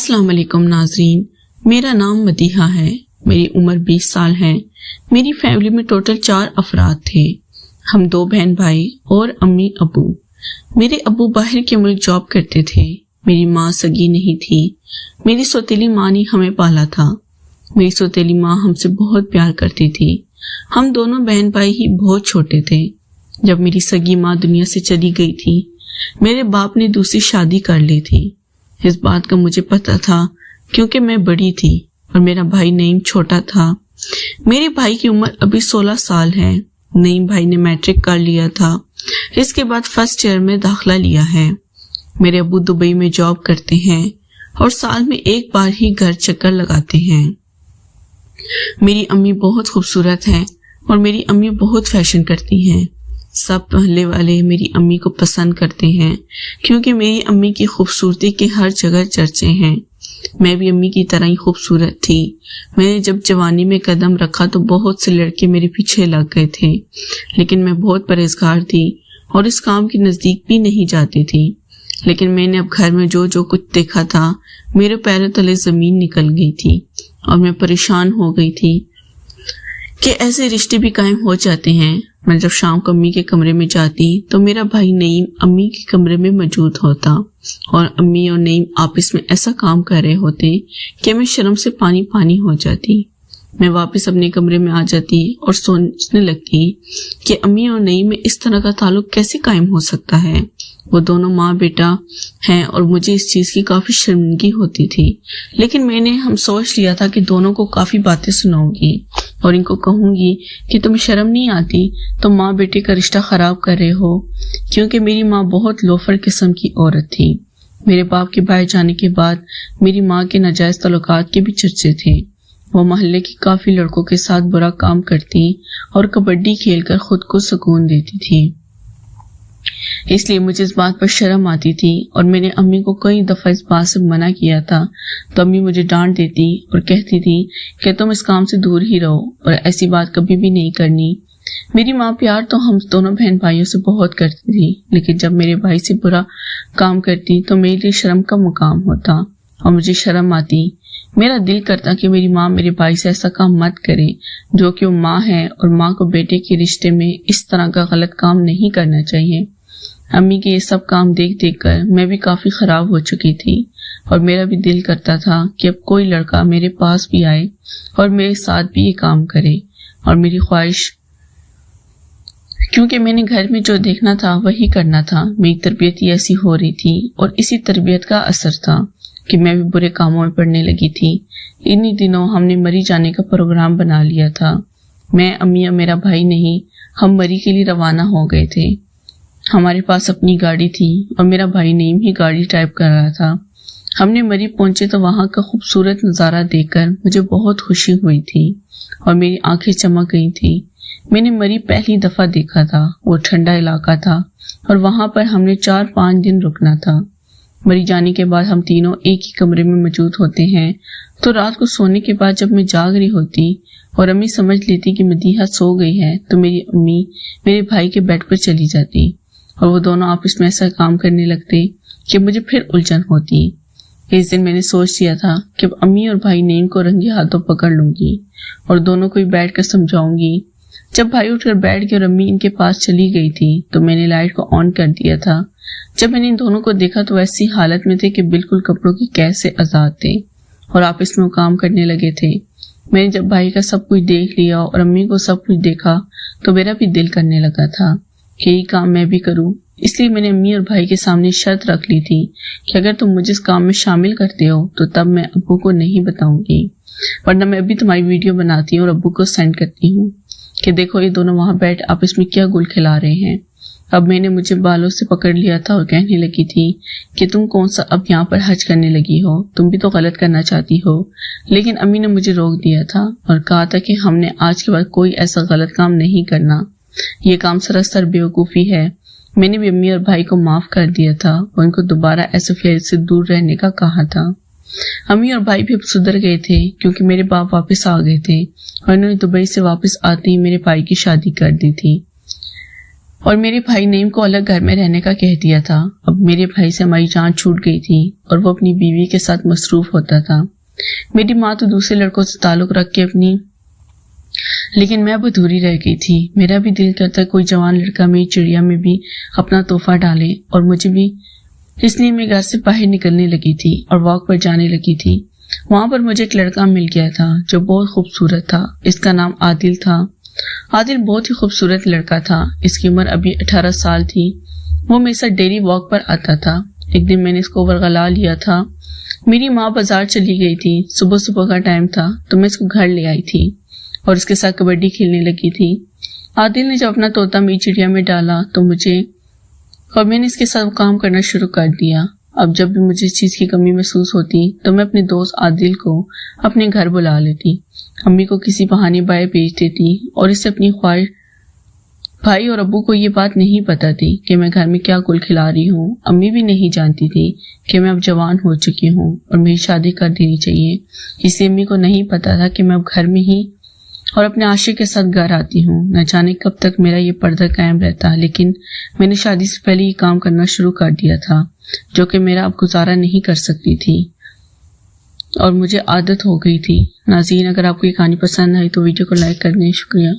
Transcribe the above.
अस्सलाम वालेकुम नाजरीन, मेरा नाम मदीहा है। मेरी उम्र 20 साल है। मेरी फैमिली में टोटल 4 अफराद थे। हम 2 बहन भाई और अम्मी अबू। मेरे अबू बाहर के मुल्क जॉब करते थे। मेरी माँ सगी नहीं थी। मेरी सौतेली माँ ने हमें पाला था। मेरी सौतेली माँ हमसे बहुत प्यार करती थी। हम दोनों बहन भाई ही बहुत छोटे थे जब मेरी सगी माँ दुनिया से चली गई थी। मेरे बाप ने दूसरी शादी कर ली थी। इस बात का मुझे पता था क्योंकि मैं बड़ी थी और मेरा भाई नईम छोटा था। मेरे भाई की उम्र अभी 16 साल है। नईम भाई ने मैट्रिक कर लिया था। इसके बाद फर्स्ट ईयर में दाखिला लिया है। मेरे अबू दुबई में जॉब करते हैं और साल में एक बार ही घर चक्कर लगाते हैं। मेरी अम्मी बहुत खूबसूरत है और मेरी अम्मी बहुत फैशन करती हैं। सब मोहल्ले वाले मेरी अम्मी को पसंद करते हैं क्योंकि मेरी अम्मी की खूबसूरती के हर जगह चर्चे हैं। मैं भी अम्मी की तरह ही खूबसूरत थी। मैंने जब जवानी में कदम रखा तो बहुत से लड़के मेरे पीछे लग गए थे, लेकिन मैं बहुत परहेजगार थी और इस काम के नजदीक भी नहीं जाती थी। लेकिन मैंने अब घर में जो कुछ देखा था, मेरे पैरों तले जमीन निकल गई थी और मैं परेशान हो गई थी कि ऐसे रिश्ते भी कायम हो जाते हैं। मैं जब शाम को अम्मी के कमरे में जाती तो मेरा भाई नईम अम्मी के कमरे में मौजूद होता और अम्मी और नईम आपस में ऐसा काम कर रहे होते कि मैं शर्म से पानी पानी हो जाती। मैं वापस अपने कमरे में आ जाती और सोचने लगती कि अम्मी और नईम में इस तरह का ताल्लुक कैसे कायम हो सकता है। वो दोनों माँ बेटा हैं और मुझे इस चीज की काफी शर्मिंदगी होती थी। लेकिन हम सोच लिया था कि दोनों को काफी बातें सुनाऊंगी और इनको कहूंगी कि तुम्हें शर्म नहीं आती, तो माँ बेटे का रिश्ता खराब कर रहे हो। क्योंकि मेरी माँ बहुत लोफर किस्म की औरत थी। मेरे बाप के बाहर जाने के बाद मेरी माँ के नाजायज ताल्लुकात के भी चर्चे थे। वो मोहल्ले के काफी लड़कों के साथ बुरा काम करती और कबड्डी खेलकर खुद को सुकून देती थी। इसलिए मुझे इस बात पर शर्म आती थी और मैंने अम्मी को कई दफा इस बात से मना किया था, तो अम्मी मुझे डांट देती और कहती थी कि तुम इस काम से दूर ही रहो और ऐसी बात कभी भी नहीं करनी। मेरी माँ प्यार तो हम दोनों बहन भाइयों से बहुत करती थी, लेकिन जब मेरे भाई से बुरा काम करती तो मेरे लिए शर्म का मुकाम होता और मुझे शर्म आती। मेरा दिल करता कि मेरी माँ मेरे भाई से ऐसा काम मत करे, जो कि वो माँ है और माँ को बेटे के रिश्ते में इस तरह का गलत काम नहीं करना चाहिए। अम्मी के ये सब काम देख देख कर मैं भी काफी खराब हो चुकी थी और मेरा भी दिल करता था कि अब कोई लड़का मेरे पास भी आए और मेरे साथ भी ये काम करे। और मेरी ख्वाहिश, क्योंकि मैंने घर में जो देखना था वही करना था। मेरी तरबियत ही ऐसी हो रही थी और इसी तरबियत का असर था कि मैं भी बुरे कामों में पड़ने लगी थी। इन्हीं दिनों हमने मरी जाने का प्रोग्राम बना लिया था। मैं, अम्मी और मेरा भाई नहीं, हम मरी के लिए रवाना हो गए थे। हमारे पास अपनी गाड़ी थी और मेरा भाई नईम ही गाड़ी ड्राइव कर रहा था। हमने मरी पहुंचे तो वहां का खूबसूरत नजारा देखकर मुझे बहुत खुशी हुई थी और मेरी आंखें चमक गई थी। मैंने मरी पहली दफा देखा था। वो ठंडा इलाका था और वहां पर हमने 4-5 दिन रुकना था। मरी जाने के बाद हम तीनों एक ही कमरे में मौजूद होते हैं, तो रात को सोने के बाद जब मैं जाग रही होती और अम्मी समझ लेती कि मदीहा सो गई है, तो मेरी अम्मी मेरे भाई के बेड पर चली जाती और वो दोनों आपस में ऐसा काम करने लगते कि मुझे फिर उलझन होती। इस दिन मैंने सोच लिया था कि अब अम्मी और भाई नईम को रंगे हाथों पकड़ लूंगी और दोनों को बैठ कर समझाऊंगी। जब भाई उठकर बैठ गए और अम्मी इनके पास चली गई थी तो मैंने लाइट को ऑन कर दिया था। जब मैंने इन दोनों को देखा तो ऐसी हालत में थे कि बिल्कुल कपड़ों की कैद से आजाद थे और आपस में वो काम करने लगे थे। मैंने जब भाई का सब कुछ देख लिया और अम्मी को सब कुछ देखा तो मेरा भी दिल करने लगा था कि यही काम मैं भी करूं। इसलिए मैंने अम्मी और भाई के सामने शर्त रख ली थी कि अगर तुम मुझे इस काम में शामिल करते हो तो तब मैं अब्बू को नहीं बताऊंगी, वरना मैं अभी तुम्हारी वीडियो बनाती हूँ और अब्बू को सेंड करती हूँ कि देखो ये दोनों वहां बैठ आपस में क्या गुल खिला रहे हैं। अब मैंने मुझे बालों से पकड़ लिया था और कहने लगी थी कि तुम कौन सा अब यहाँ पर हज करने लगी हो, तुम भी तो गलत करना चाहती हो। लेकिन अम्मी ने मुझे रोक दिया था और कहा था कि हमने आज के बाद कोई ऐसा गलत काम नहीं करना, ये काम सरासर बेवकूफी है। मैंने भी अम्मी और भाई को माफ कर दिया था और उनको दोबारा ऐसे फेर से दूर रहने का कहा था। अम्मी और भाई भी अब सुधर गए थे क्योंकि मेरे बाप वापस आ गए थे और उन्होंने दुबई से वापस आते ही मेरे भाई की शादी कर दी थी اور میرے بھائی نعیم کو الگ گھر میں رہنے کا کہہ دیا تھا۔ اب میرے بھائی سے ہماری جان چھوٹ گئی تھی اور وہ اپنی بیوی کے ساتھ مصروف ہوتا تھا۔ میری ماں تو دوسرے لڑکوں سے تعلق رکھ کے لیکن میں اب ادھوری رہ گئی تھی۔ میرا بھی دل کرتا کوئی جوان لڑکا میری چڑیا میں بھی اپنا تحفہ ڈالے، اور مجھے بھی اس لیے میں گھر سے باہر نکلنے لگی تھی اور واک پر جانے لگی تھی۔ وہاں پر مجھے ایک لڑکا مل گیا تھا جو بہت خوبصورت تھا۔ اس کا نام عادل تھا۔ عادل بہت ہی خوبصورت لڑکا تھا۔ اس کی عمر ابھی 18 سال تھی۔ وہ میرے ساتھ ڈیلی واک پر آتا تھا۔ ایک دن میں نے اس کو ورغلا لیا تھا۔ میری ماں بازار چلی گئی تھی، صبح کا ٹائم تھا، تو میں اس کو گھر لے آئی تھی اور اس کے ساتھ کبڈی کھیلنے لگی تھی۔ عادل نے جب اپنا طوطا میری چڑیا میں ڈالا تو میں نے اس کے ساتھ کام کرنا شروع کر دیا۔ اب جب بھی مجھے اس چیز کی کمی محسوس ہوتی تو میں اپنے دوست عادل کو اپنے گھر بلا لیتی، امی کو کسی بہانے بائے بھیج دیتی اور اس سے اپنی خواہش۔ بھائی اور ابو کو یہ بات نہیں پتا تھی کہ میں گھر میں کیا گل کھلا رہی ہوں۔ امی بھی نہیں جانتی تھی کہ میں اب جوان ہو چکی ہوں اور میری شادی کر دینی چاہیے۔ اس لیے امی کو نہیں پتا تھا کہ میں اب گھر میں ہی اور اپنے عاشق کے ساتھ گھر آتی ہوں۔ نہ جانے کب تک میرا یہ پردہ قائم رہتا، لیکن میں نے شادی سے پہلے یہ کام کرنا شروع کر دیا تھا جو کہ میرا اب گزارا نہیں کر سکتی تھی اور مجھے عادت ہو گئی تھی۔ ناظرین، اگر آپ کو یہ کہانی پسند آئی تو ویڈیو کو لائک کر دیں۔ شکریہ۔